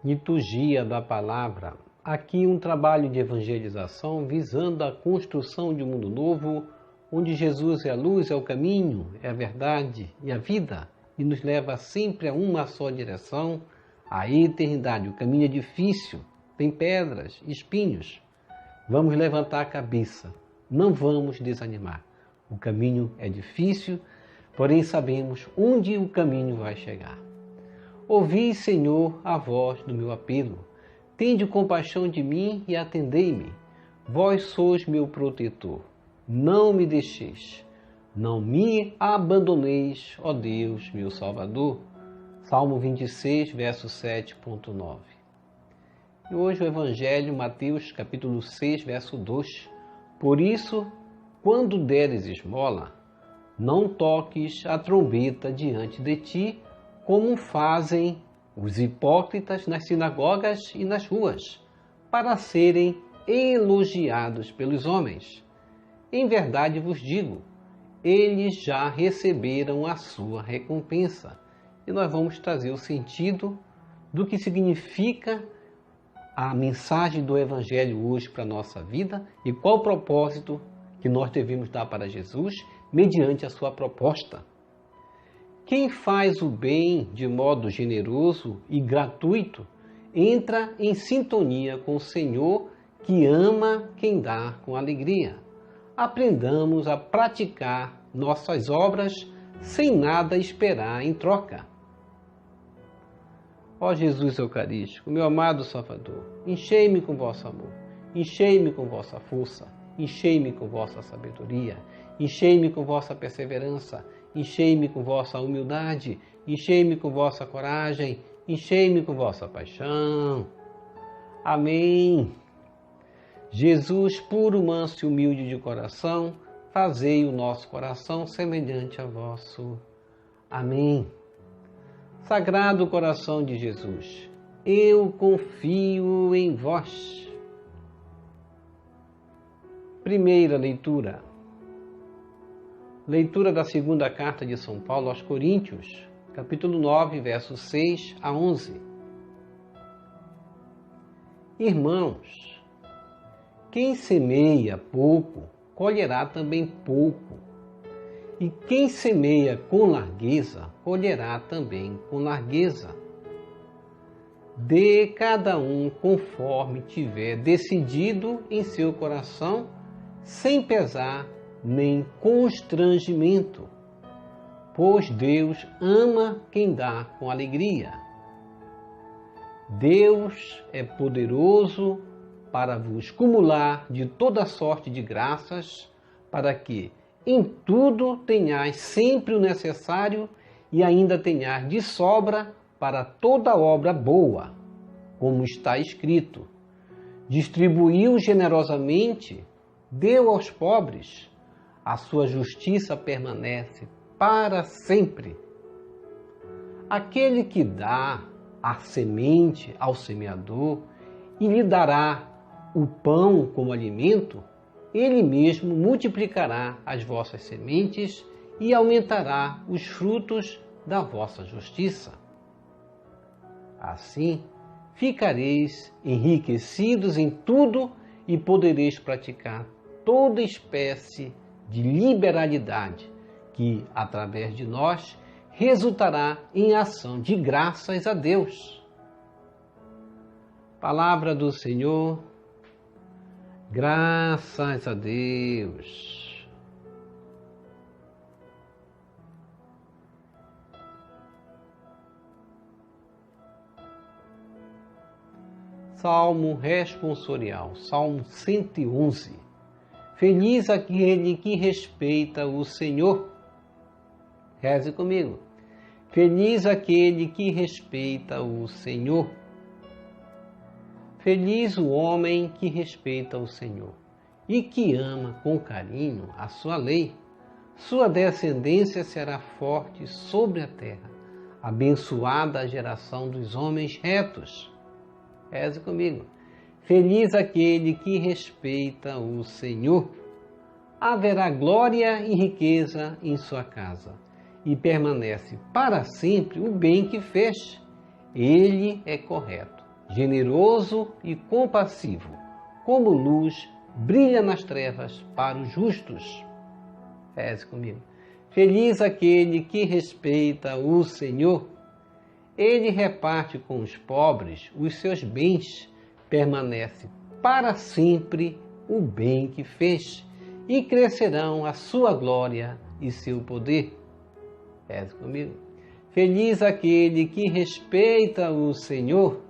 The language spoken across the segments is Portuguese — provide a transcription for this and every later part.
Liturgia da Palavra. Aqui um trabalho de evangelização visando a construção de um mundo novo, onde Jesus é a luz, é o caminho, é a verdade e a vida, e nos leva sempre a uma só direção, a eternidade. O caminho é difícil, tem pedras, espinhos. Vamos levantar a cabeça, não vamos desanimar. O caminho é difícil, porém sabemos onde o caminho vai chegar. Ouvi, Senhor, a voz do meu apelo. Tende compaixão de mim e atendei-me. Vós sois meu protetor. Não me deixeis. Não me abandoneis, ó Deus, meu Salvador. Salmo 26, verso 7.9. E hoje o Evangelho, Mateus, capítulo 6, verso 2. Por isso, quando deres esmola, não toques a trombeta diante de ti, como fazem os hipócritas nas sinagogas e nas ruas, para serem elogiados pelos homens. Em verdade vos digo, eles já receberam a sua recompensa. E nós vamos trazer o sentido do que significa a mensagem do Evangelho hoje para a nossa vida e qual o propósito que nós devemos dar para Jesus mediante a sua proposta. Quem faz o bem de modo generoso e gratuito entra em sintonia com o Senhor que ama quem dá com alegria. Aprendamos a praticar nossas obras sem nada esperar em troca. Ó Jesus Eucarístico, meu amado Salvador, enchei-me com vosso amor, enchei-me com vossa força, enchei-me com vossa sabedoria, enchei-me com vossa perseverança, enchei-me com vossa humildade, enchei-me com vossa coragem, enchei-me com vossa paixão. Amém. Jesus, puro, manso e humilde de coração, fazei o nosso coração semelhante a vosso. Amém. Sagrado coração de Jesus, eu confio em vós. Primeira leitura. Leitura da segunda carta de São Paulo aos Coríntios, capítulo 9, versos 6 a 11. Irmãos, quem semeia pouco, colherá também pouco. E quem semeia com largueza, colherá também com largueza. Dê cada um conforme tiver decidido em seu coração, sem pesar nem constrangimento, pois Deus ama quem dá com alegria. Deus é poderoso para vos cumular de toda sorte de graças, para que em tudo tenhais sempre o necessário e ainda tenhais de sobra para toda obra boa, como está escrito. Distribuiu generosamente, deu aos pobres, a sua justiça permanece para sempre. Aquele que dá a semente ao semeador e lhe dará o pão como alimento, ele mesmo multiplicará as vossas sementes e aumentará os frutos da vossa justiça. Assim, ficareis enriquecidos em tudo e podereis praticar toda espécie de liberalidade, que, através de nós, resultará em ação de graças a Deus. Palavra do Senhor, graças a Deus. Salmo responsorial, Salmo 111. Feliz aquele que respeita o Senhor. Reze comigo. Feliz aquele que respeita o Senhor. Feliz o homem que respeita o Senhor e que ama com carinho a sua lei. Sua descendência será forte sobre a terra, abençoada a geração dos homens retos. Reze comigo. Feliz aquele que respeita o Senhor. Haverá glória e riqueza em sua casa, e permanece para sempre o bem que fez. Ele é correto, generoso e compassivo, como luz brilha nas trevas para os justos. Reze comigo. Feliz aquele que respeita o Senhor. Ele reparte com os pobres os seus bens, permanece para sempre o bem que fez, e crescerão a sua glória e seu poder. Reze comigo. Feliz aquele que respeita o Senhor.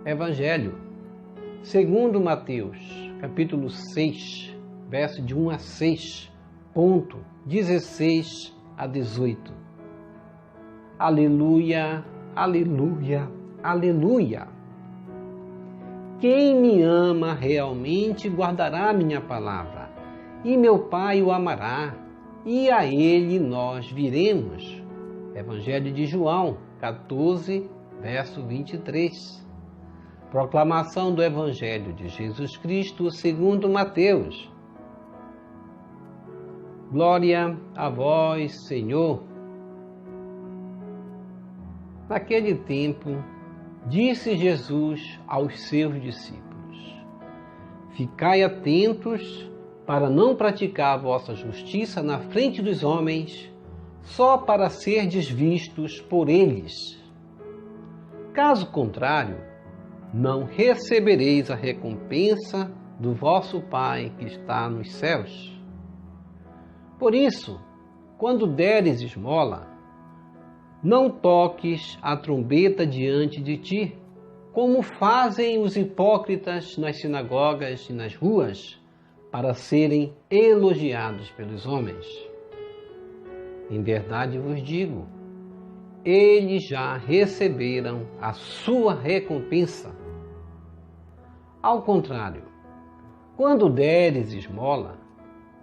Evangelho segundo Mateus, capítulo 6, verso de 1 a 6, ponto 16 a 18. Aleluia, aleluia, aleluia. Quem me ama realmente guardará minha palavra, e meu Pai o amará, e a ele nós viremos. Evangelho de João, 14, verso 23. Proclamação do Evangelho de Jesus Cristo segundo Mateus. Glória a vós, Senhor. Naquele tempo, disse Jesus aos seus discípulos: Ficai atentos para não praticar a vossa justiça na frente dos homens, só para serdes vistos por eles. Caso contrário, não recebereis a recompensa do vosso Pai que está nos céus. Por isso, quando deres esmola, não toques a trombeta diante de ti, como fazem os hipócritas nas sinagogas e nas ruas, para serem elogiados pelos homens. Em verdade vos digo, eles já receberam a sua recompensa. Ao contrário, quando deres esmola,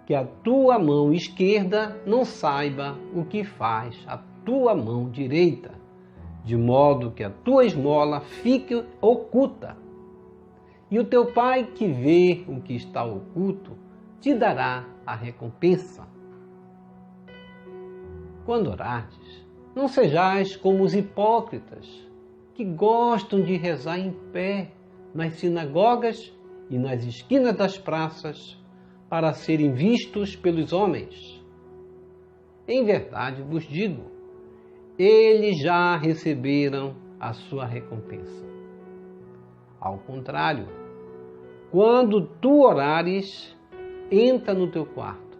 que a tua mão esquerda não saiba o que faz a tua mão direita, de modo que a tua esmola fique oculta. E o teu Pai que vê o que está oculto, te dará a recompensa. Quando orardes, não sejais como os hipócritas, que gostam de rezar em pé nas sinagogas e nas esquinas das praças, para serem vistos pelos homens. Em verdade vos digo, eles já receberam a sua recompensa. Ao contrário, quando tu orares, entra no teu quarto,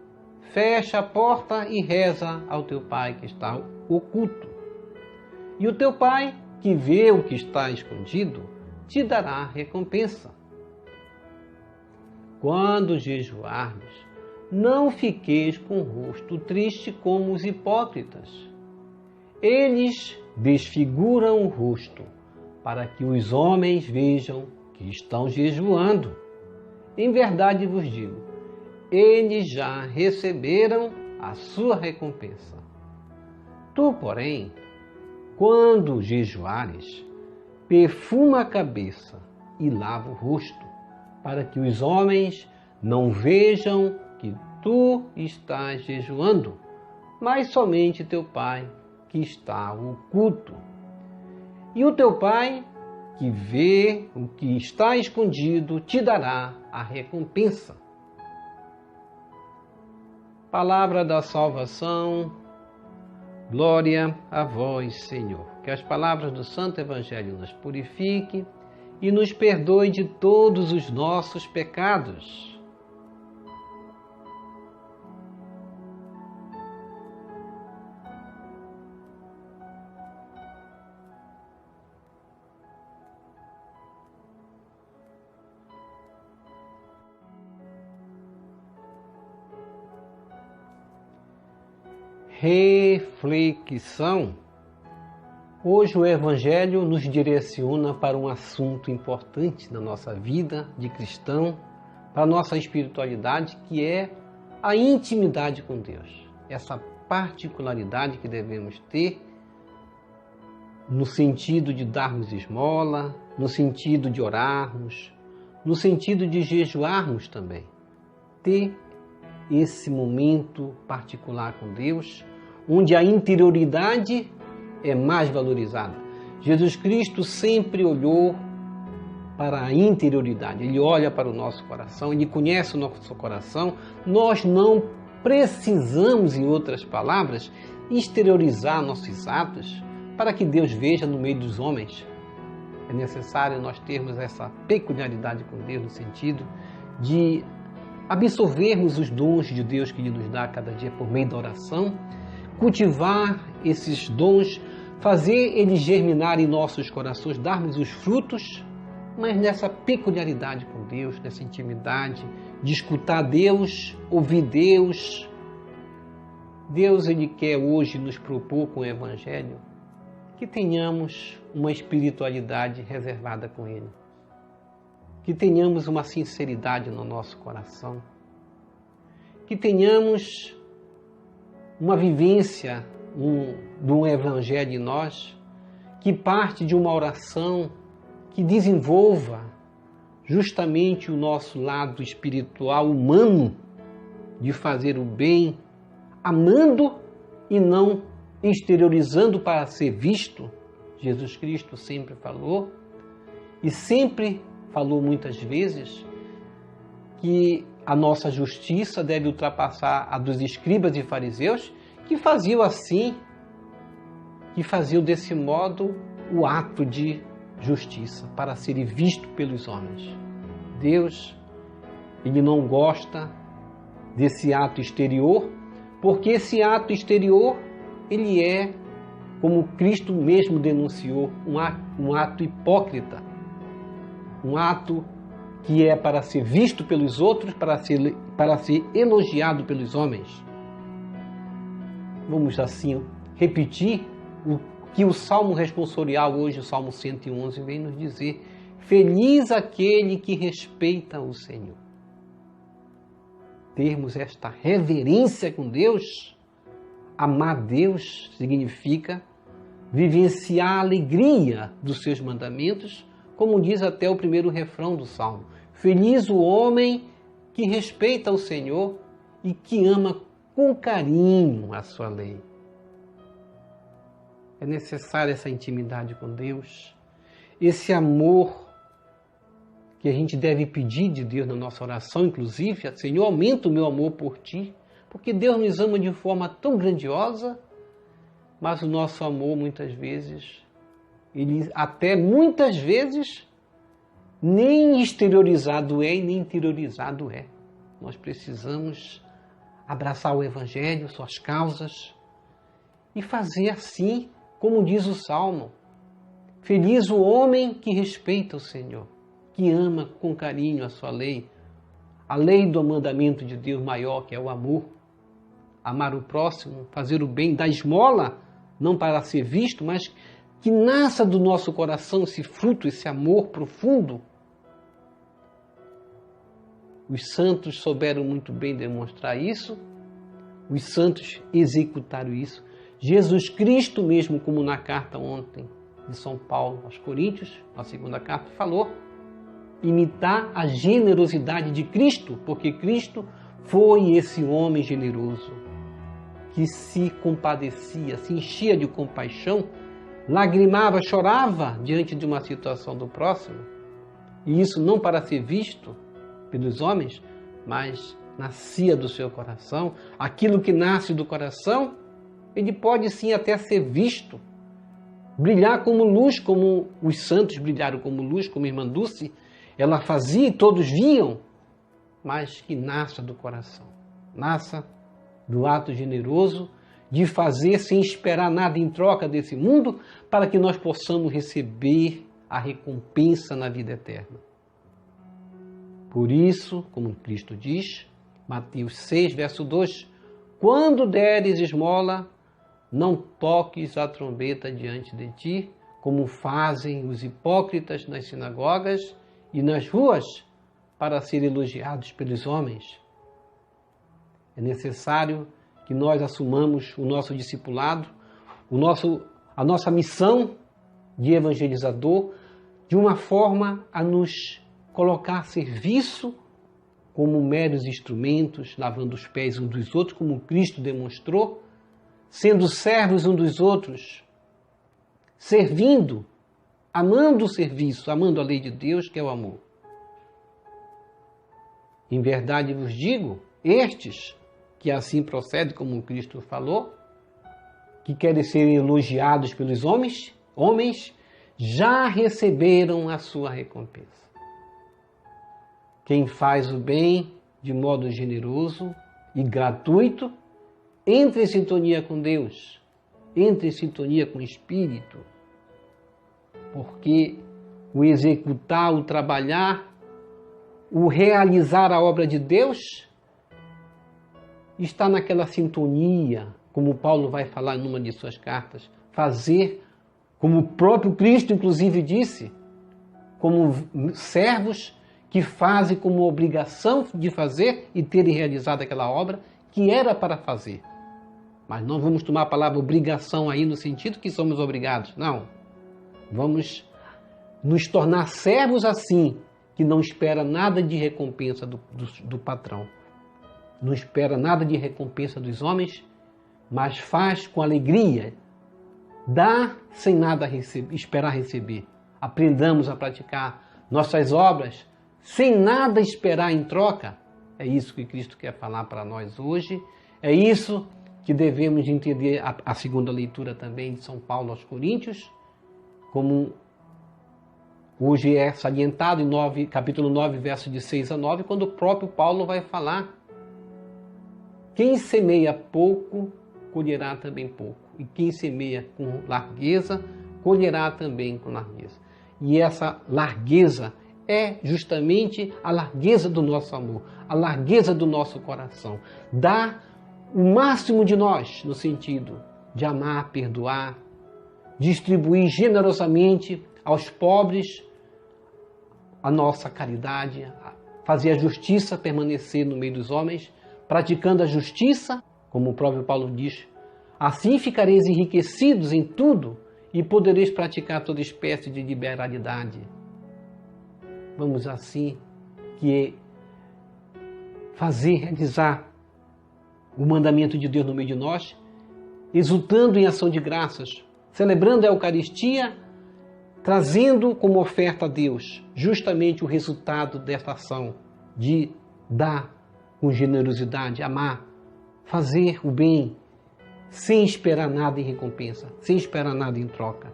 fecha a porta e reza ao teu Pai que está oculto. E o teu Pai, que vê o que está escondido, te dará recompensa. Quando jejuardes, não fiqueis com o rosto triste como os hipócritas. Eles desfiguram o rosto, para que os homens vejam que estão jejuando. Em verdade vos digo, eles já receberam a sua recompensa. Tu, porém, quando jejuares, perfuma a cabeça e lava o rosto, para que os homens não vejam que tu estás jejuando, mas somente teu Pai que está oculto. E o teu Pai, que vê o que está escondido, te dará a recompensa. Palavra da salvação, glória a vós, Senhor. Que as palavras do Santo Evangelho nos purifiquem e nos perdoe de todos os nossos pecados. Reflexão. Hoje o Evangelho nos direciona para um assunto importante na nossa vida de cristão, para a nossa espiritualidade, que é a intimidade com Deus. Essa particularidade que devemos ter no sentido de darmos esmola, no sentido de orarmos, no sentido de jejuarmos também. Ter esse momento particular com Deus, onde a interioridade é mais valorizada. Jesus Cristo sempre olhou para a interioridade, Ele olha para o nosso coração, Ele conhece o nosso coração. Nós não precisamos, em outras palavras, exteriorizar nossos atos para que Deus veja no meio dos homens. É necessário nós termos essa peculiaridade com Deus, no sentido de absorvermos os dons de Deus que Ele nos dá cada dia por meio da oração, cultivar esses dons, fazer eles germinar em nossos corações, darmos os frutos, mas nessa peculiaridade com Deus, nessa intimidade, de escutar Deus, ouvir Deus. Deus, Ele quer hoje nos propor com o Evangelho que tenhamos uma espiritualidade reservada com Ele, que tenhamos uma sinceridade no nosso coração, que tenhamos uma vivência de um Evangelho em nós, que parte de uma oração que desenvolva justamente o nosso lado espiritual humano de fazer o bem, amando e não exteriorizando para ser visto. Jesus Cristo sempre falou, e sempre falou muitas vezes, que a nossa justiça deve ultrapassar a dos escribas e fariseus, que faziam assim, que faziam desse modo o ato de justiça, para ser visto pelos homens. Deus, Ele não gosta desse ato exterior, porque esse ato exterior, ele é, como Cristo mesmo denunciou, um ato hipócrita, um ato que é para ser visto pelos outros, para ser elogiado pelos homens. Vamos assim repetir o que o Salmo responsorial hoje, o Salmo 111, vem nos dizer: feliz aquele que respeita o Senhor. Termos esta reverência com Deus, amar Deus, significa vivenciar a alegria dos seus mandamentos, como diz até o primeiro refrão do Salmo. Feliz o homem que respeita o Senhor e que ama com carinho a sua lei. É necessária essa intimidade com Deus, esse amor que a gente deve pedir de Deus na nossa oração, inclusive: Senhor, aumenta o meu amor por Ti, porque Deus nos ama de forma tão grandiosa, mas o nosso amor muitas vezes, ele até muitas vezes, nem exteriorizado é e nem interiorizado é. Nós precisamos abraçar o Evangelho, suas causas, e fazer assim, como diz o Salmo: feliz o homem que respeita o Senhor, que ama com carinho a sua lei, a lei do mandamento de Deus maior, que é o amor. Amar o próximo, fazer o bem, dar esmola, não para ser visto, mas que nasça do nosso coração esse fruto, esse amor profundo. Os santos souberam muito bem demonstrar isso, os santos executaram isso. Jesus Cristo mesmo, como na carta ontem de São Paulo aos Coríntios, na segunda carta, falou: imitar a generosidade de Cristo, porque Cristo foi esse homem generoso, que se compadecia, se enchia de compaixão, lagrimava, chorava diante de uma situação do próximo, e isso não para ser visto pelos homens, mas nascia do seu coração. Aquilo que nasce do coração, ele pode sim até ser visto, brilhar como luz, como os santos brilharam como luz, como a irmã Dulce, ela fazia e todos viam, mas que nasça do coração, nasça do ato generoso de fazer sem esperar nada em troca desse mundo, para que nós possamos receber a recompensa na vida eterna. Por isso, como Cristo diz, Mateus 6, verso 2, quando deres esmola, não toques a trombeta diante de ti, como fazem os hipócritas nas sinagogas e nas ruas, para serem elogiados pelos homens. É necessário que nós assumamos o nosso discipulado, a nossa missão de evangelizador, de uma forma a nos colocar serviço como meros instrumentos, lavando os pés uns dos outros, como Cristo demonstrou, sendo servos uns dos outros, servindo, amando o serviço, amando a lei de Deus, que é o amor. Em verdade vos digo, estes que assim procedem, como Cristo falou, que querem ser elogiados pelos homens, já receberam a sua recompensa. Quem faz o bem de modo generoso e gratuito, entra em sintonia com Deus, entra em sintonia com o Espírito, porque o executar, o trabalhar, o realizar a obra de Deus está naquela sintonia, como Paulo vai falar numa de suas cartas, fazer, como o próprio Cristo inclusive disse, como servos que fazem como obrigação de fazer e terem realizado aquela obra que era para fazer. Mas não vamos tomar a palavra obrigação aí no sentido que somos obrigados, não. Vamos nos tornar servos assim, que não espera nada de recompensa do patrão. Não espera nada de recompensa dos homens, mas faz com alegria, dá sem nada esperar receber. Aprendamos a praticar nossas obras sem nada esperar em troca. É isso que Cristo quer falar para nós hoje. É isso que devemos entender a segunda leitura também de São Paulo aos Coríntios, como hoje é salientado em capítulo 9, versos de 6 a 9, quando o próprio Paulo vai falar: quem semeia pouco, colherá também pouco. E quem semeia com largueza, colherá também com largueza. E essa largueza é justamente a largueza do nosso amor, a largueza do nosso coração. Dá o máximo de nós no sentido de amar, perdoar, distribuir generosamente aos pobres a nossa caridade, fazer a justiça permanecer no meio dos homens, praticando a justiça, como o próprio Paulo diz, assim ficareis enriquecidos em tudo e podereis praticar toda espécie de liberalidade. Vamos assim realizar o mandamento de Deus no meio de nós, exultando em ação de graças, celebrando a Eucaristia, trazendo como oferta a Deus justamente o resultado dessa ação de dar com generosidade, amar, fazer o bem, sem esperar nada em recompensa, sem esperar nada em troca,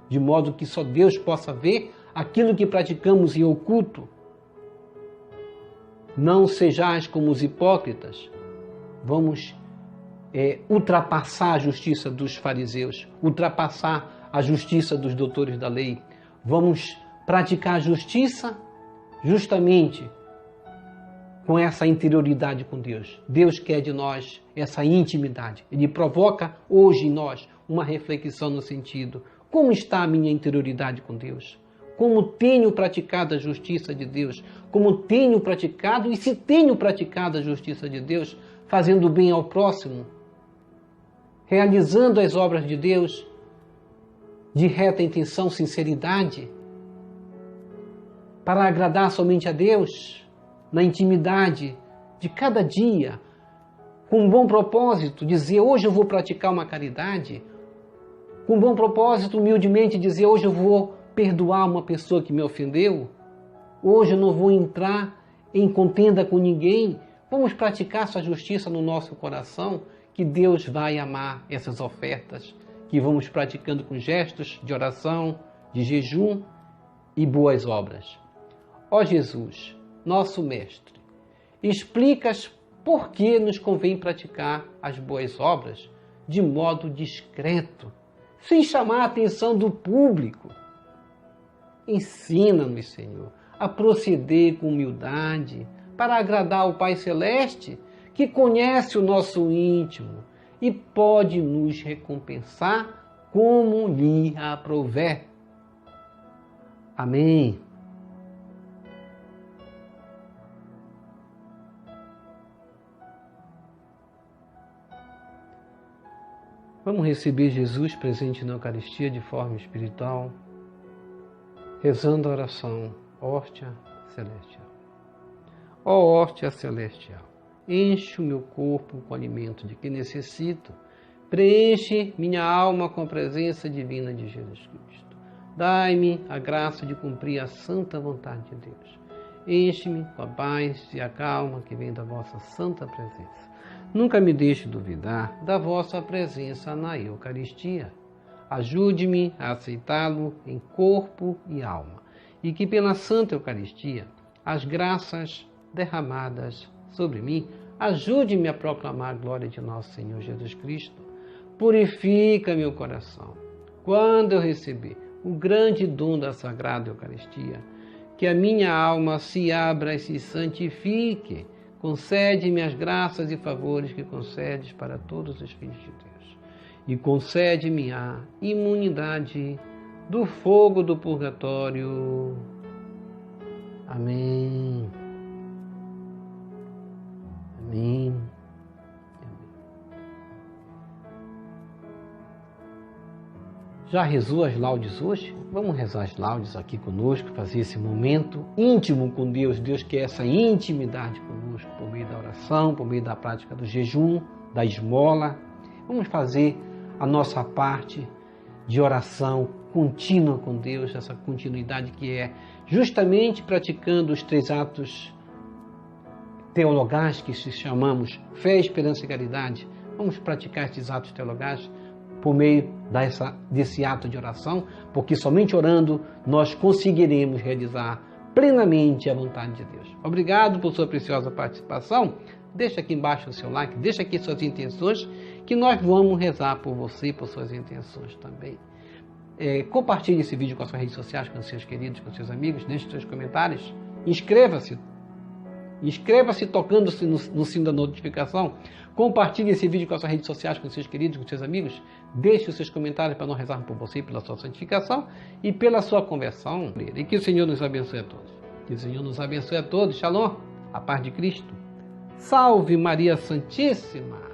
de modo que só Deus possa ver aquilo que praticamos em oculto. Não sejais como os hipócritas. Vamos ultrapassar a justiça dos fariseus, ultrapassar a justiça dos doutores da lei. Vamos praticar a justiça justamente com essa interioridade com Deus. Deus quer de nós essa intimidade. Ele provoca hoje em nós uma reflexão no sentido: como está a minha interioridade com Deus? Como tenho praticado a justiça de Deus? Como tenho praticado e se tenho praticado a justiça de Deus, fazendo bem ao próximo, realizando as obras de Deus de reta intenção, sinceridade, para agradar somente a Deus, na intimidade de cada dia, com um bom propósito, dizer: hoje eu vou praticar uma caridade, com um bom propósito, humildemente dizer: hoje eu vou perdoar uma pessoa que me ofendeu, hoje eu não vou entrar em contenda com ninguém. Vamos praticar essa justiça no nosso coração, que Deus vai amar essas ofertas que vamos praticando com gestos de oração, de jejum e boas obras. Ó Jesus, nosso Mestre, explicas por que nos convém praticar as boas obras de modo discreto, sem chamar a atenção do público. Ensina-nos, Senhor, a proceder com humildade para agradar o Pai Celeste, que conhece o nosso íntimo e pode nos recompensar como lhe aprouver. Amém. Vamos receber Jesus presente na Eucaristia de forma espiritual, rezando a oração: hóstia, celestial. Ó hóstia celestial, enche o meu corpo com o alimento de que necessito. Preenche minha alma com a presença divina de Jesus Cristo. Dai-me a graça de cumprir a santa vontade de Deus. Enche-me com a paz e a calma que vem da vossa santa presença. Nunca me deixe duvidar da vossa presença na Eucaristia. Ajude-me a aceitá-lo em corpo e alma, e que pela Santa Eucaristia as graças derramadas sobre mim ajude-me a proclamar a glória de nosso Senhor Jesus Cristo. Purifica meu coração. Quando eu receber o grande dom da Sagrada Eucaristia, que a minha alma se abra e se santifique. Concede-me as graças e favores que concedes para todos os filhos de Deus. E concede-me a imunidade do fogo do purgatório. Amém. Amém. Já rezou as laudes hoje? Vamos rezar as laudes aqui conosco, fazer esse momento íntimo com Deus. Deus quer essa intimidade conosco, por meio da oração, por meio da prática do jejum, da esmola. Vamos fazer a nossa parte de oração contínua com Deus, essa continuidade que é justamente praticando os 3 atos teologais que se chamamos fé, esperança e caridade. Vamos praticar esses atos teologais por meio desse ato de oração, porque somente orando nós conseguiremos realizar plenamente a vontade de Deus. Obrigado por sua preciosa participação. Deixa aqui embaixo o seu like, deixa aqui suas intenções, que nós vamos rezar por você, por suas intenções também. Compartilhe esse vídeo com as suas redes sociais, com seus queridos, com seus amigos, deixe seus comentários. Inscreva-se tocando-se no sino da notificação. Compartilhe esse vídeo com as suas redes sociais, com seus queridos, com seus amigos. Deixe os seus comentários para nós rezarmos por você, pela sua santificação e pela sua conversão. E que o Senhor nos abençoe a todos. Que o Senhor nos abençoe a todos. Shalom, a paz de Cristo. Salve Maria Santíssima.